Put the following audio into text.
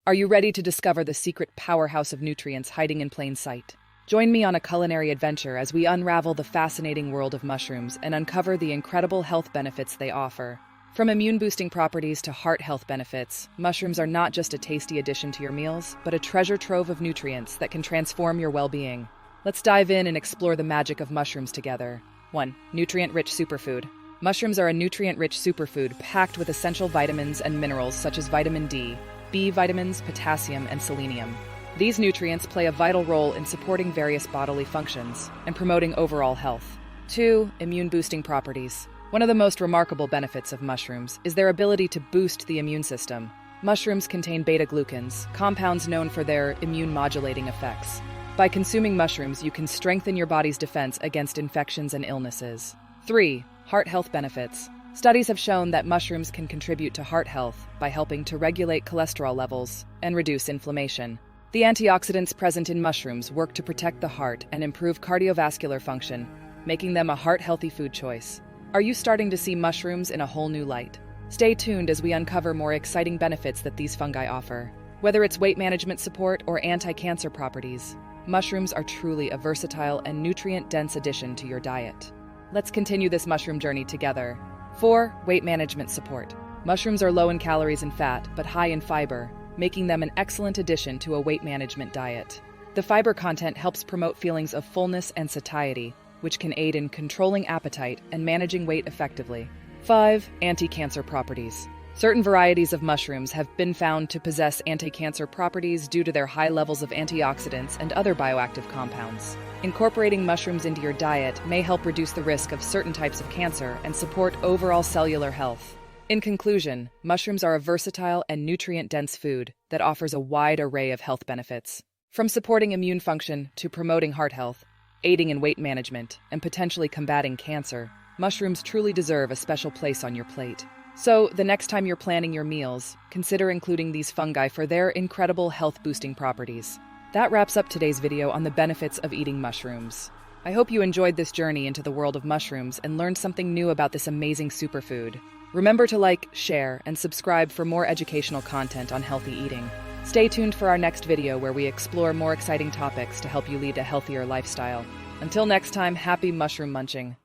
Are you ready to discover the secret powerhouse of nutrients hiding in plain sight? Join me on a culinary adventure as we unravel the fascinating world of mushrooms and uncover the incredible health benefits they offer. From immune-boosting properties to heart health benefits, mushrooms are not just a tasty addition to your meals, but a treasure trove of nutrients that can transform your well-being. Let's dive in and explore the magic of mushrooms together. 1. Nutrient-rich superfood. Mushrooms are a nutrient-rich superfood packed with essential vitamins and minerals such as vitamin D, B vitamins, potassium, and selenium. These nutrients play a vital role in supporting various bodily functions and promoting overall health. 2. Immune-boosting properties. One of the most remarkable benefits of mushrooms is their ability to boost the immune system. Mushrooms contain beta-glucans, compounds known for their immune-modulating effects. By consuming mushrooms, you can strengthen your body's defense against infections and illnesses. 3. Heart health benefits. Studies have shown that mushrooms can contribute to heart health by helping to regulate cholesterol levels and reduce inflammation. The antioxidants present in mushrooms work to protect the heart and improve cardiovascular function, making them a heart-healthy food choice. Are you starting to see mushrooms in a whole new light? Stay tuned as we uncover more exciting benefits that these fungi offer. Whether it's weight management support or anti-cancer properties, mushrooms are truly a versatile and nutrient-dense addition to your diet. Let's continue this mushroom journey together. 4. Weight management support. Mushrooms are low in calories and fat, but high in fiber, making them an excellent addition to a weight management diet. The fiber content helps promote feelings of fullness and satiety, which can aid in controlling appetite and managing weight effectively. 5. Anti-cancer properties. Certain varieties of mushrooms have been found to possess anti-cancer properties due to their high levels of antioxidants and other bioactive compounds. Incorporating mushrooms into your diet may help reduce the risk of certain types of cancer and support overall cellular health. In conclusion, mushrooms are a versatile and nutrient-dense food that offers a wide array of health benefits. From supporting immune function to promoting heart health, aiding in weight management, and potentially combating cancer, mushrooms truly deserve a special place on your plate. So, the next time you're planning your meals, consider including these fungi for their incredible health-boosting properties. That wraps up today's video on the benefits of eating mushrooms. I hope you enjoyed this journey into the world of mushrooms and learned something new about this amazing superfood. Remember to like, share, and subscribe for more educational content on healthy eating. Stay tuned for our next video where we explore more exciting topics to help you lead a healthier lifestyle. Until next time, happy mushroom munching.